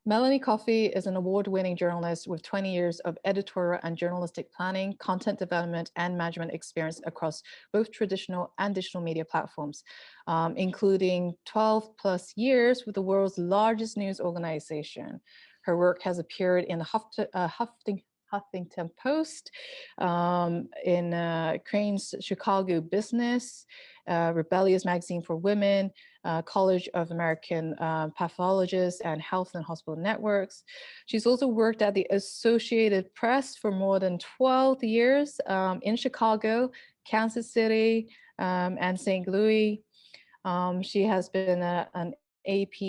Melanie Coffee is an award-winning journalist with 20 years of editorial and journalistic planning, content development, and management experience across both traditional and digital media platforms, including 12 plus years with the world's largest news organization. Her work has appeared in the Huffington Post, in Crane's Chicago Business, Rebellious Magazine for Women, College of American Pathologists, and Health and Hospital Networks. She's also worked at the Associated Press for more than 12 years in Chicago, Kansas City, and St. Louis. She has been an AP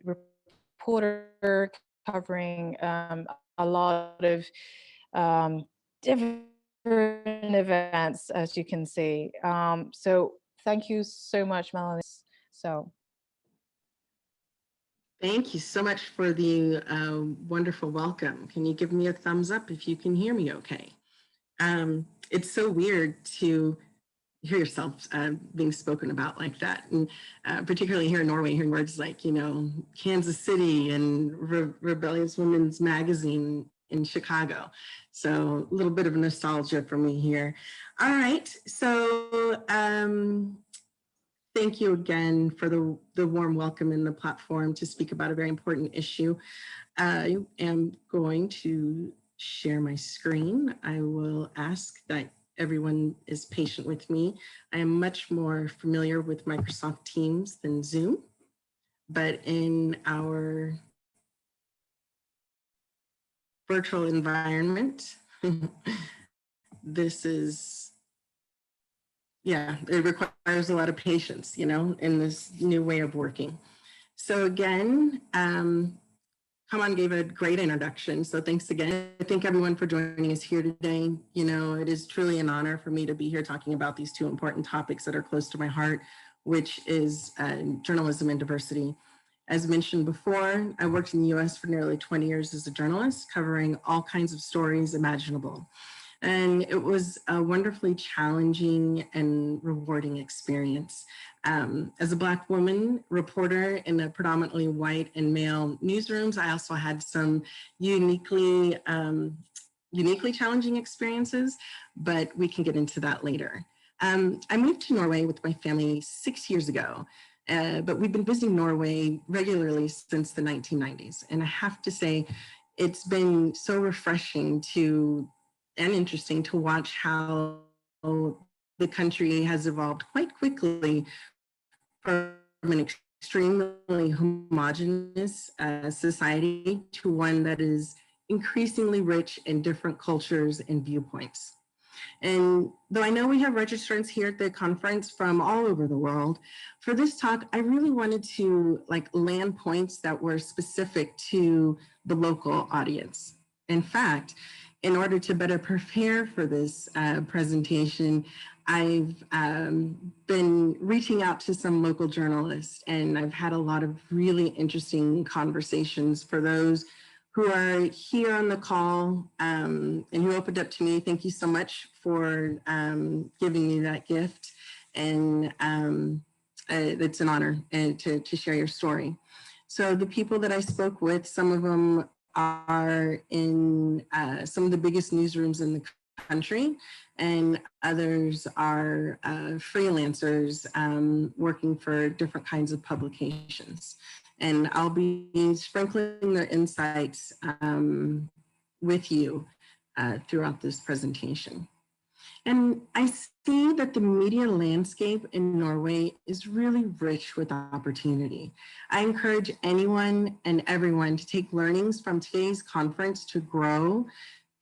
reporter covering a lot of different events, as you can see. So thank you so much, Melanie. Thank you so much for the wonderful welcome. Can you give me a thumbs up if you can hear me okay? It's so weird to hear yourself being spoken about like that. And particularly here in Norway, hearing words like, you know, Kansas City and Rebellious Women's Magazine in Chicago. So a little bit of nostalgia for me here. All right, so thank you again for the warm welcome in the platform to speak about a very important issue. I am going to share my screen. I will ask that everyone is patient with me. I am much more familiar with Microsoft Teams than Zoom, but in our virtual environment, this is, yeah, it requires a lot of patience, you know, in this new way of working. So again, Kaman gave a great introduction, so thanks again. I thank everyone for joining us here today. You know, it is truly an honor for me to be here talking about these two important topics that are close to my heart, which is journalism and diversity. As mentioned before, I worked in the US for nearly 20 years as a journalist, covering all kinds of stories imaginable. And it was a wonderfully challenging and rewarding experience. As a Black woman reporter in a predominantly white and male newsrooms, I also had some uniquely challenging experiences, but we can get into that later. I moved to Norway with my family 6 years ago, but we've been visiting Norway regularly since the 1990s. And I have to say, it's been so refreshing and interesting to watch how the country has evolved quite quickly from an extremely homogenous society to one that is increasingly rich in different cultures and viewpoints. And though I know we have registrants here at the conference from all over the world, for this talk, I really wanted to land points that were specific to the local audience. In fact, in order to better prepare for this presentation, I've been reaching out to some local journalists, and I've had a lot of really interesting conversations. For those who are here on the call and who opened up to me, thank you so much for giving me that gift. And it's an honor to share your story. So the people that I spoke with, some of them are in some of the biggest newsrooms in the country, and others are freelancers working for different kinds of publications. And I'll be sprinkling their insights with you throughout this presentation. And I see that the media landscape in Norway is really rich with opportunity. I encourage anyone and everyone to take learnings from today's conference to grow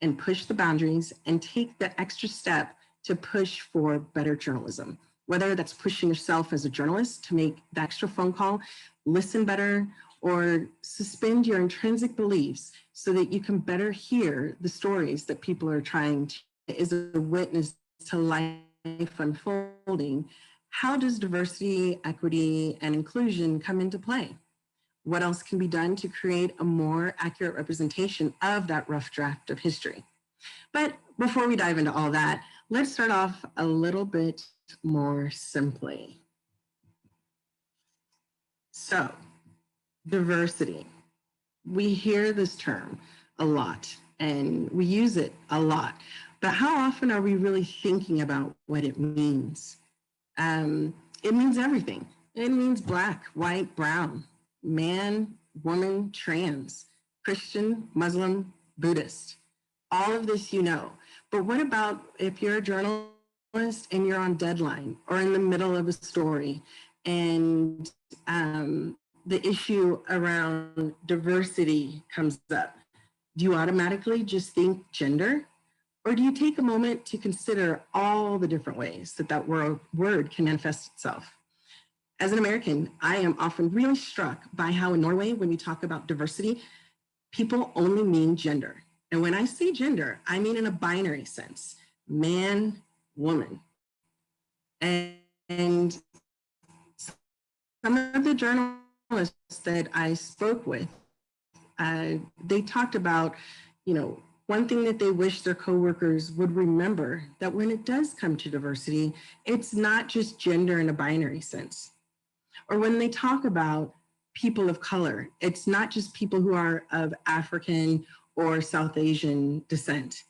and push the boundaries and take the extra step to push for better journalism. Whether that's pushing yourself as a journalist to make the extra phone call, listen better, or suspend your intrinsic beliefs so that you can better hear the stories that people are trying to is a witness to life unfolding. How does diversity, equity, and inclusion come into play? What else can be done to create a more accurate representation of that rough draft of history? But before we dive into all that, let's start off a little bit more simply. So, Diversity. We hear this term a lot and we use it a lot, but how often are we really thinking about what it means? It means everything. It means Black, white, brown, man, woman, trans, Christian, Muslim, Buddhist. All of this you know. But what about if you're a journalist and you're on deadline or in the middle of a story and the issue around diversity comes up? Do you automatically just think gender? Or do you take a moment to consider all the different ways that that word can manifest itself? As an American, I am often really struck by how in Norway, when we talk about diversity, people only mean gender. And when I say gender, I mean in a binary sense, man, woman. And some of the journalists that I spoke with, they talked about, one thing that they wish their coworkers would remember, that when it does come to diversity, it's not just gender in a binary sense. Or when they talk about people of color, it's not just people who are of African or South Asian descent.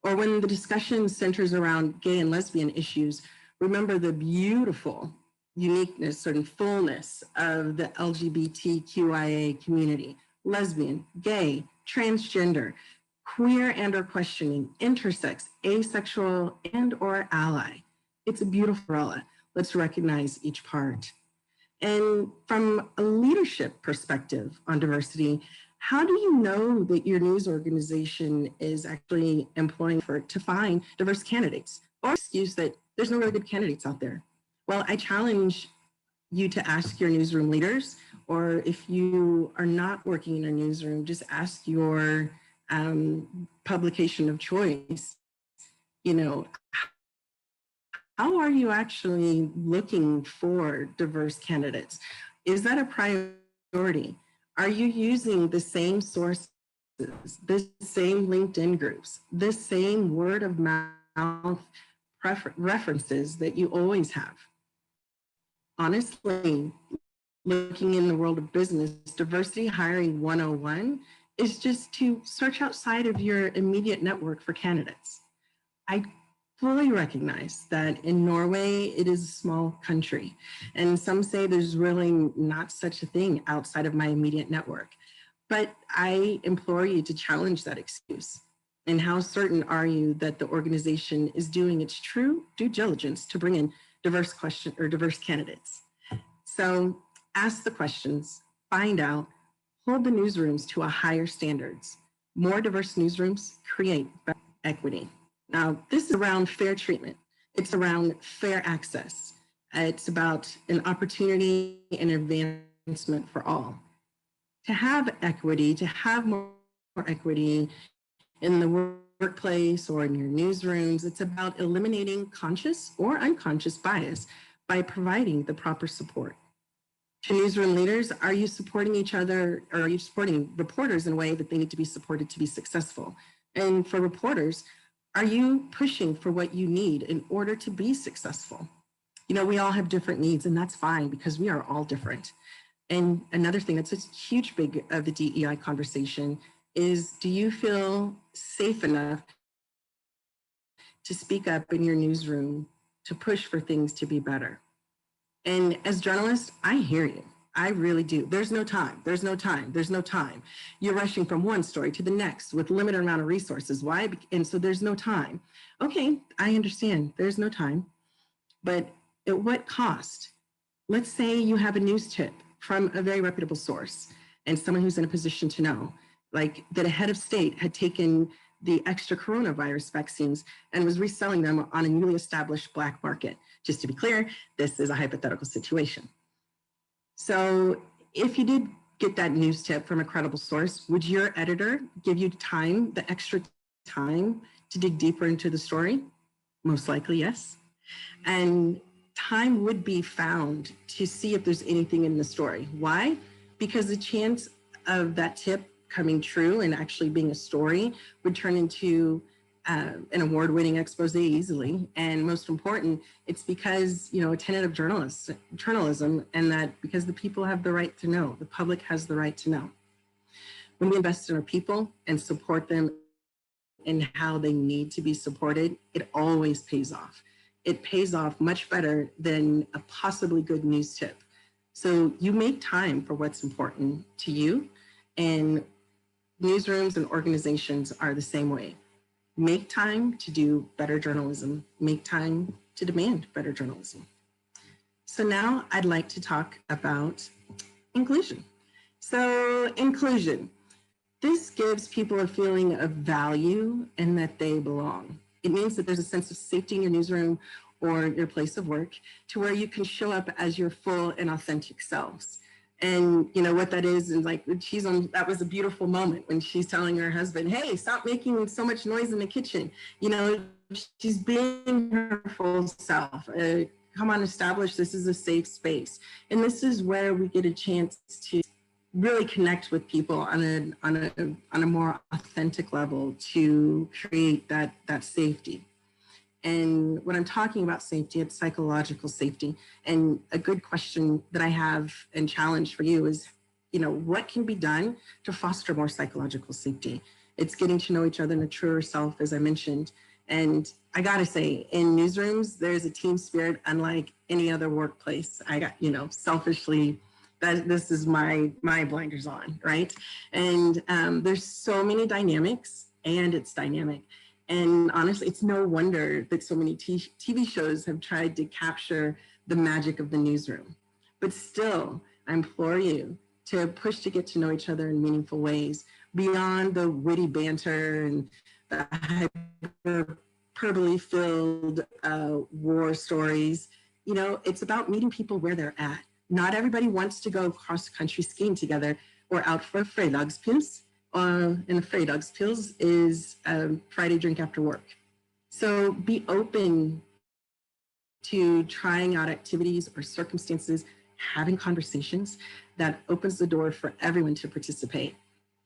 Or when the discussion centers around gay and lesbian issues, remember the beautiful uniqueness and fullness of the LGBTQIA community, lesbian, gay, transgender, queer and or questioning, intersex, asexual and or ally. It's a beautiful umbrella. Let's recognize each part. And from a leadership perspective on diversity, how do you know that your news organization is actually employing effort to find diverse candidates? Or excuse that there's no really good candidates out there. Well, I challenge you to ask your newsroom leaders, or if you are not working in a newsroom, just ask your publication of choice, how are you actually looking for diverse candidates? Is that a priority? Are you using the same sources, the same LinkedIn groups, the same word of mouth references that you always have? Honestly, looking in the world of business, diversity hiring 101 is just to search outside of your immediate network for candidates. I fully recognize that in Norway, it is a small country. And some say there's really not such a thing outside of my immediate network. But I implore you to challenge that excuse. And how certain are you that the organization is doing its true due diligence to bring in diverse candidates? So ask the questions, find out, hold the newsrooms to a higher standards. More diverse newsrooms create better equity. Now, this is around fair treatment. It's around fair access. It's about an opportunity and advancement for all. To have equity, to have more equity in the workplace or in your newsrooms, it's about eliminating conscious or unconscious bias by providing the proper support. To newsroom leaders, are you supporting each other, or are you supporting reporters in a way that they need to be supported to be successful? And for reporters, are you pushing for what you need in order to be successful? We all have different needs, and that's fine because we are all different. And another thing that's a huge big of the DEI conversation is, do you feel safe enough to speak up in your newsroom to push for things to be better? And as journalists, I hear you. I really do. There's no time. There's no time. There's no time. You're rushing from one story to the next with limited amount of resources. Why? And so there's no time. Okay, I understand. There's no time. But at what cost? Let's say you have a news tip from a very reputable source and someone who's in a position to know, like that a head of state had taken the extra coronavirus vaccines and was reselling them on a newly established black market. Just to be clear, this is a hypothetical situation. So if you did get that news tip from a credible source, would your editor give you time, the extra time to dig deeper into the story? Most likely, yes. And time would be found to see if there's anything in the story. Why? Because the chance of that tip coming true and actually being a story would turn into an award-winning expose easily. And most important, it's because, a tenet of journalism, and that because the people have the right to know, the public has the right to know. When we invest in our people and support them in how they need to be supported, it always pays off. It pays off much better than a possibly good news tip. So you make time for what's important to you, and newsrooms and organizations are the same way. Make time to do better journalism. Make time to demand better journalism. So now I'd like to talk about inclusion. So inclusion, this gives people a feeling of value and that they belong. It means that there's a sense of safety in your newsroom or your place of work to where you can show up as your full and authentic selves. And what that is like, that was a beautiful moment when she's telling her husband, hey, stop making so much noise in the kitchen. She's being her full self. Come on, establish this is a safe space. And this is where we get a chance to really connect with people on a more authentic level to create that safety. And when I'm talking about safety, it's psychological safety. And a good question that I have and challenge for you is, what can be done to foster more psychological safety? It's getting to know each other in a truer self, as I mentioned. And I gotta say, in newsrooms, there's a team spirit unlike any other workplace. I got, selfishly, this is my blinders on, right? And there's so many dynamics, and it's dynamic. And honestly, it's no wonder that so many TV shows have tried to capture the magic of the newsroom. But still, I implore you to push to get to know each other in meaningful ways beyond the witty banter and the hyperbole-filled war stories. It's about meeting people where they're at. Not everybody wants to go cross-country skiing together or out for fredagspils. And a fredagspils is a Friday drink after work. So be open to trying out activities or circumstances, having conversations that opens the door for everyone to participate.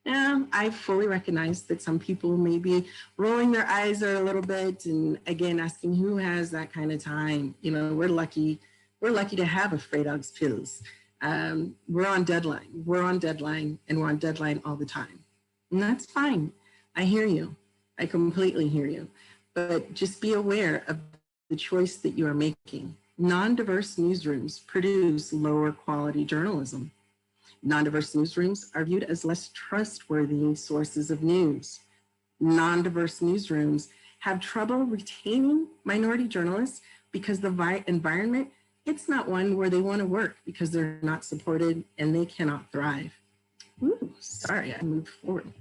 Now, I fully recognize that some people may be rolling their eyes a little bit and again, asking who has that kind of time. We're lucky to have a fredagspils. We're on deadline and we're on deadline all the time. And that's fine. I hear you. I completely hear you. But just be aware of the choice that you are making. Non-diverse newsrooms produce lower quality journalism. Non-diverse newsrooms are viewed as less trustworthy sources of news. Non-diverse newsrooms have trouble retaining minority journalists because the environment, it's not one where they want to work because they're not supported and they cannot thrive. Ooh, sorry, I moved forward.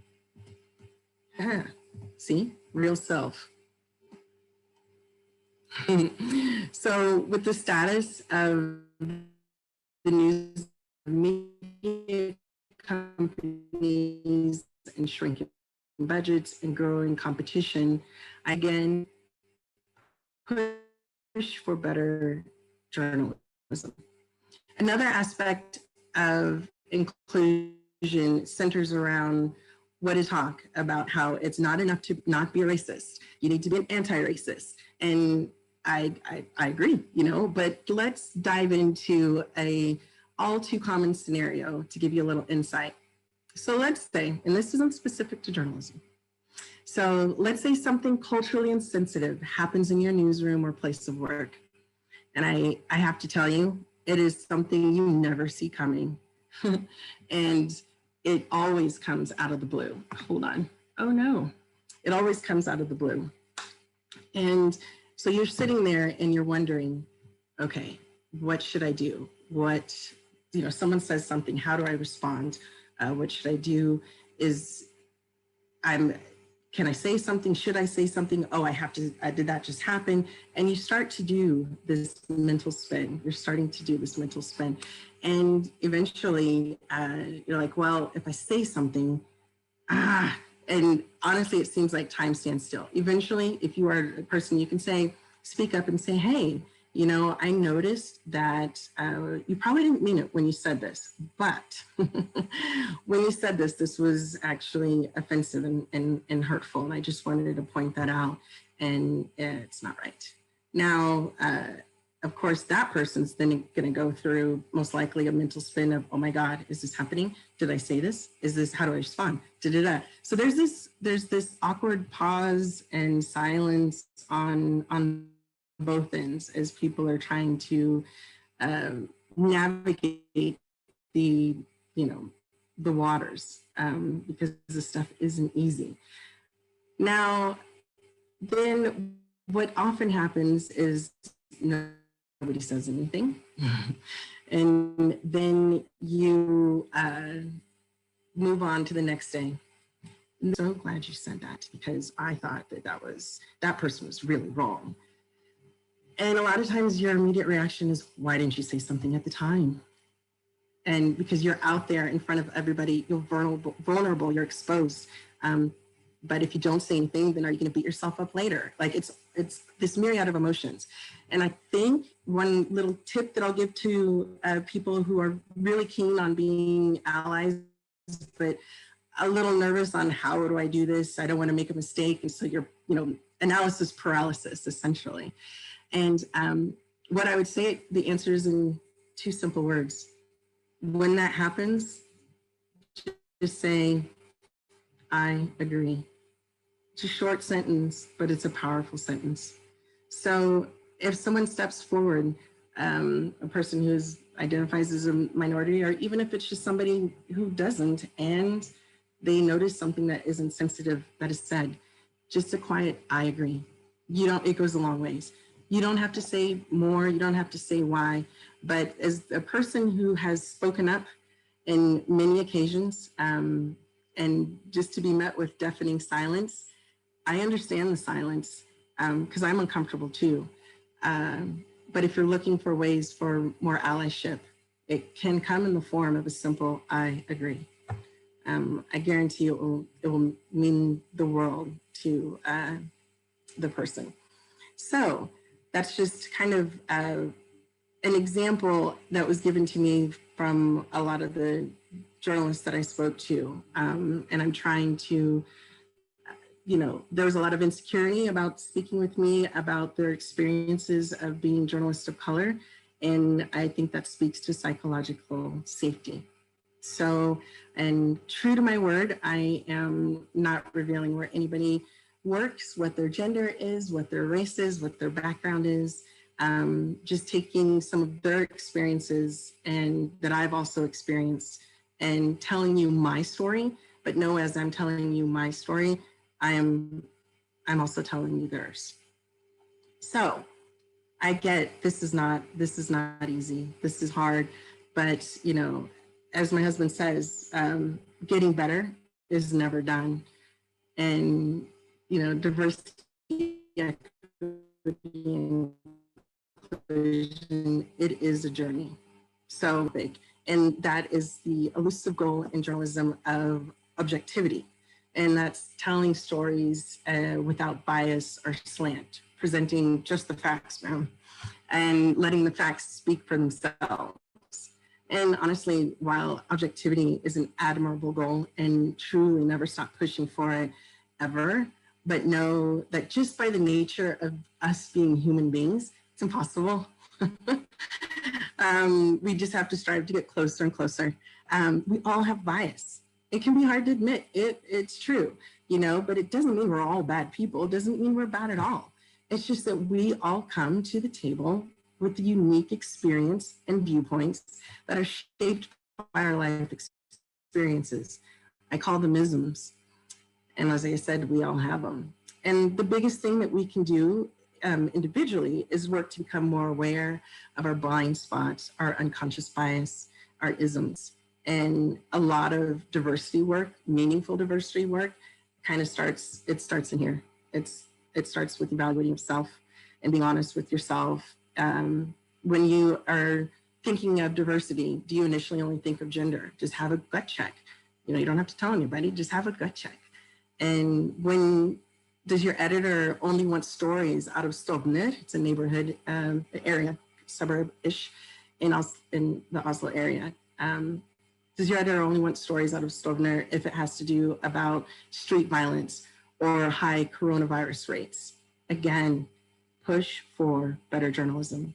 See, real self. So with the status of the news media companies and shrinking budgets and growing competition, I again push for better journalism. Another aspect of inclusion centers around what is talk about how it's not enough to not be a racist. You need to be an anti-racist. And I agree, but let's dive into a all too common scenario to give you a little insight. So let's say, and this isn't specific to journalism. So let's say something culturally insensitive happens in your newsroom or place of work. And I have to tell you, it is something you never see coming. And it always comes out of the blue. Hold on. Oh no. It always comes out of the blue. And so you're sitting there and you're wondering, okay, what should I do? Someone says something, how do I respond? What should I do? Can I say something? Should I say something? Oh, did that just happen? And you start to do this mental spin. You're starting to do this mental spin. And eventually you're like, well, if I say something, and honestly, it seems like time stands still. Eventually, if you are a person, you can speak up and say, hey, You know, I noticed that you probably didn't mean it when you said this, but when you said this, this was actually offensive and hurtful. And I just wanted to point that out, and it's not right. Now, of course, that person's then going to go through most likely a mental spin of, oh my God, is this happening? Did I say this? Is this, how do I respond? Da-da-da. So there's this awkward pause and silence on both ends as people are trying to navigate the, the waters, because this stuff isn't easy. Now, then what often happens is nobody says anything. And then you move on to the next day. I'm so glad you said that, because I thought that person was really wrong. And a lot of times your immediate reaction is, why didn't you say something at the time? And because you're out there in front of everybody, you're vulnerable, you're exposed. But if you don't say anything, then are you going to beat yourself up later? Like it's this myriad of emotions. And I think one little tip that I'll give to people who are really keen on being allies, but a little nervous on how do I do this? I don't want to make a mistake. And so you're, analysis paralysis, essentially. And what I would say, the answer is in 2 simple words. When that happens, just say, I agree. It's a short sentence, but it's a powerful sentence. So if someone steps forward, a person who identifies as a minority, or even if it's just somebody who doesn't, and they notice something that isn't sensitive that is said, just a quiet, I agree. It goes a long ways. You don't have to say more, you don't have to say why, but as a person who has spoken up in many occasions, and just to be met with deafening silence, I understand the silence, because I'm uncomfortable too. But if you're looking for ways for more allyship, it can come in the form of a simple, I agree. I guarantee it will mean the world to the person. So that's just kind of an example that was given to me from a lot of the journalists that I spoke to. And I'm trying to, there was a lot of insecurity about speaking with me about their experiences of being journalists of color. And I think that speaks to psychological safety. So, and true to my word, I am not revealing where anybody works, what their gender is, what their race is, what their background is, just taking some of their experiences and that I've also experienced and telling you my story. But know, as I'm telling you my story, I'm also telling you theirs. So I get this is not easy. This is hard, but as my husband says, getting better is never done. And diversity, equity, inclusion, it is a journey. So big. And that is the elusive goal in journalism of objectivity. And that's telling stories without bias or slant, presenting just the facts, and letting the facts speak for themselves. And honestly, while objectivity is an admirable goal and truly never stop pushing for it ever, but know that just by the nature of us being human beings, it's impossible. We just have to strive to get closer and closer. We all have bias. It can be hard to admit, it's true, but it doesn't mean we're all bad people. It doesn't mean we're bad at all. It's just that we all come to the table with the unique experience and viewpoints that are shaped by our life experiences. I call them isms. And as I said, we all have them. And the biggest thing that we can do individually is work to become more aware of our blind spots, our unconscious bias, our isms. And a lot of diversity work, meaningful diversity work, kind of starts in here. It starts with evaluating yourself and being honest with yourself. When you are thinking of diversity, do you initially only think of gender? Just have a gut check. You don't have to tell anybody, just have a gut check. And when Does your editor only want stories out of Stovner? It's a neighborhood area, suburb-ish in the Oslo area. Does your editor only want stories out of Stovner if it has to do about street violence or high coronavirus rates? Again, push for better journalism.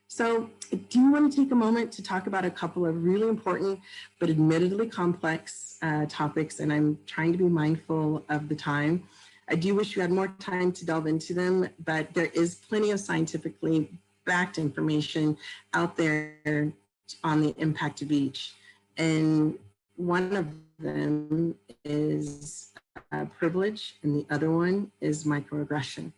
So I do want to take a moment to talk about a couple of really important but admittedly complex topics, and I'm trying to be mindful of the time. I do wish you had more time to delve into them, but there is plenty of scientifically backed information out there on the impact of each. And one of them is privilege, and the other one is microaggression.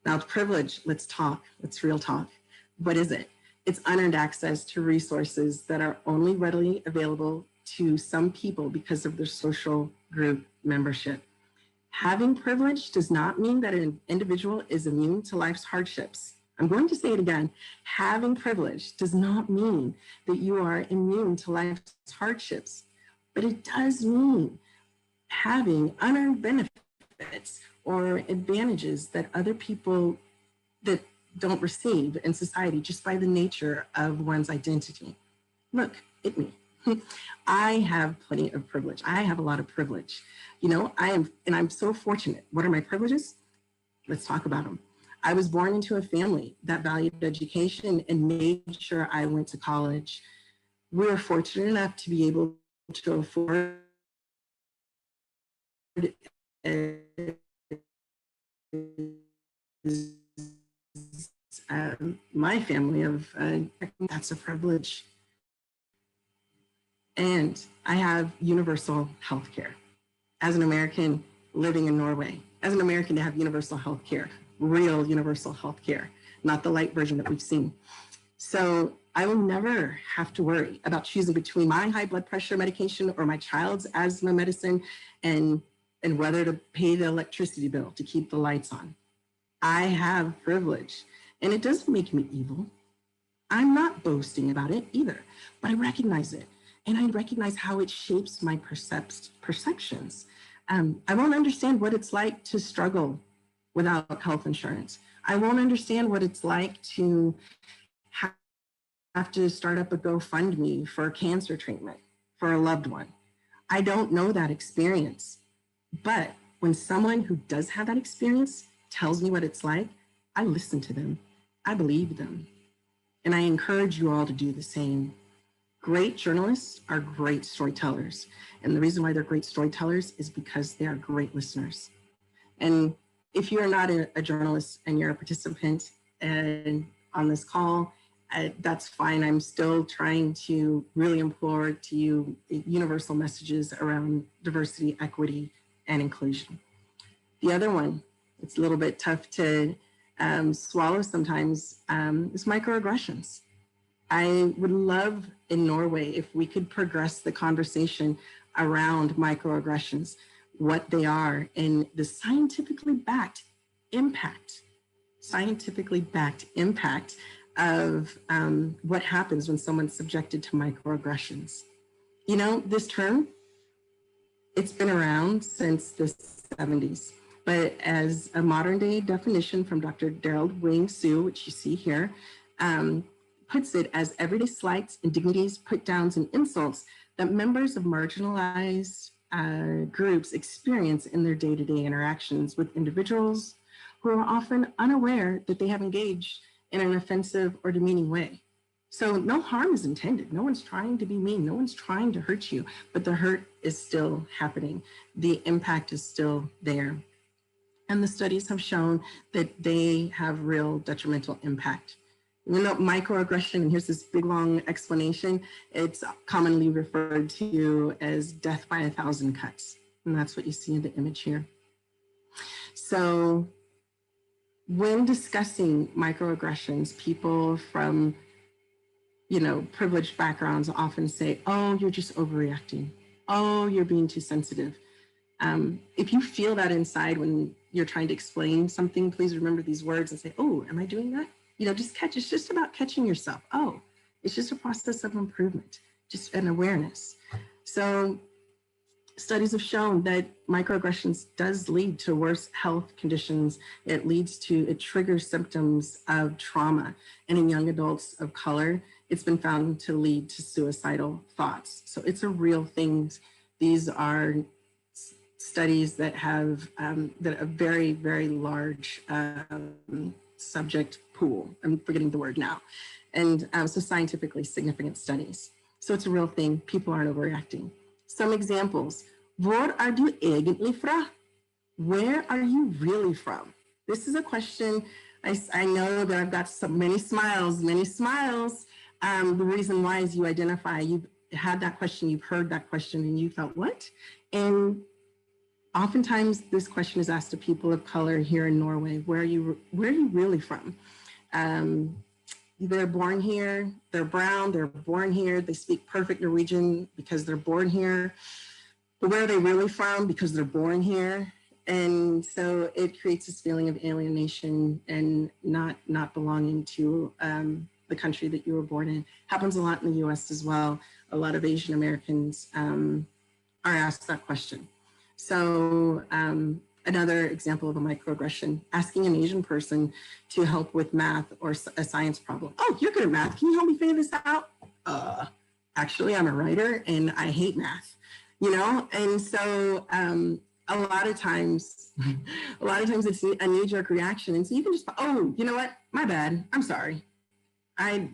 Now, privilege, let's talk, let's real talk. What is it? It's unearned access to resources that are only readily available to some people because of their social group membership. Having privilege does not mean that an individual is immune to life's hardships. I'm going to say it again. Having privilege does not mean that you are immune to life's hardships, but it does mean having unearned benefits or advantages that other people that don't receive in society just by the nature of one's identity. Look at me. I have plenty of privilege. I have a lot of privilege. You know, I'm so fortunate. What are my privileges? Let's talk about them. I was born into a family that valued education and made sure I went to college. We were fortunate enough to be able to afford my family of, that's a privilege. And I have universal health care. As an American living in Norway, as an American to have universal health care, real universal health care, not the light version that we've seen. So I will never have to worry about choosing between my high blood pressure medication or my child's asthma medicine and whether to pay the electricity bill to keep the lights on. I have privilege, and it doesn't make me evil. I'm not boasting about it either, but I recognize it. And I recognize how it shapes my perceptions. I won't understand what it's like to struggle without health insurance. I won't understand what it's like to have to start up a GoFundMe for cancer treatment for a loved one. I don't know that experience. But when someone who does have that experience tells me what it's like, I listen to them. I believe them. And I encourage you all to do the same. Great journalists are great storytellers. And the reason why they're great storytellers is because they are great listeners. And if you're not a journalist and you're a participant on this call, that's fine. I'm still trying to really implore to you universal messages around diversity, equity, and inclusion. The other one, it's a little bit tough to swallow sometimes, is microaggressions. I would love in Norway if we could progress the conversation around microaggressions, what they are, and the scientifically backed impact of what happens when someone's subjected to microaggressions. You know, this term, it's been around since the 70s, but as a modern day definition from Dr. Daryl Wing Sue, which you see here, puts it as everyday slights, indignities, put downs, and insults that members of marginalized groups experience in their day-to-day interactions with individuals who are often unaware that they have engaged in an offensive or demeaning way. So no harm is intended. No one's trying to be mean. No one's trying to hurt you, but the hurt is still happening. The impact is still there. And the studies have shown that they have real detrimental impact. You know, microaggression, and here's this big long explanation, it's commonly referred to as death by 1,000 cuts. And that's what you see in the image here. So when discussing microaggressions, people from, you know, privileged backgrounds often say, oh, you're just overreacting. Oh, you're being too sensitive. If you feel that inside when you're trying to explain something, please remember these words and say, oh, am I doing that? You know, just catch, it's just about catching yourself. Oh, it's just a process of improvement, just an awareness. So Studies have shown that microaggressions does lead to worse health conditions. It triggers symptoms of trauma. And in young adults of color, it's been found to lead to suicidal thoughts. So it's a real thing. These are studies that have that a very, very large subject pool. I'm forgetting the word now. And so scientifically significant studies. So it's a real thing. People aren't overreacting. Some examples. Waar are du egentlig fra? Where are you really from? This is a question. I know that I've got so many smiles. The reason why is you identify, you've had that question, you've heard that question, and you thought, what? And oftentimes this question is asked to people of color here in Norway. Where are you really from? They're born here, they're brown, they're born here, they speak perfect Norwegian because they're born here. But where are they really from? Because they're born here. And so it creates this feeling of alienation and not belonging to the country that you were born in. Happens a lot in the US as well. A lot of Asian Americans are asked that question. So another example of a microaggression, asking an Asian person to help with math or a science problem. Oh, you're good at math. Can you help me figure this out? Actually, I'm a writer and I hate math, you know? And so a lot of times it's a knee-jerk reaction. And so you can just, oh, you know what? My bad. I'm sorry. I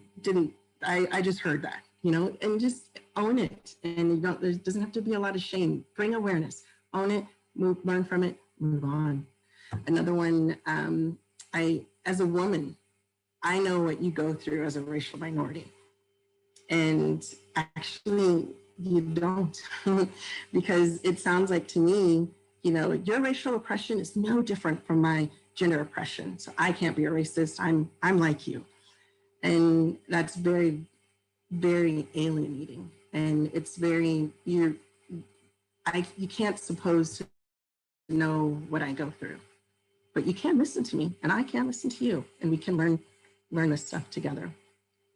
just heard that, you know, and just own it. And there doesn't have to be a lot of shame. Bring awareness, own it, learn from it, move on. Another one, as a woman, I know what you go through as a racial minority. And actually you don't, because it sounds like to me, you know, your racial oppression is no different from my gender oppression. So I can't be a racist, I'm like you. And that's very, very alienating. And it's very, you can't suppose to know what I go through, but you can listen to me and I can listen to you, and we can learn this stuff together.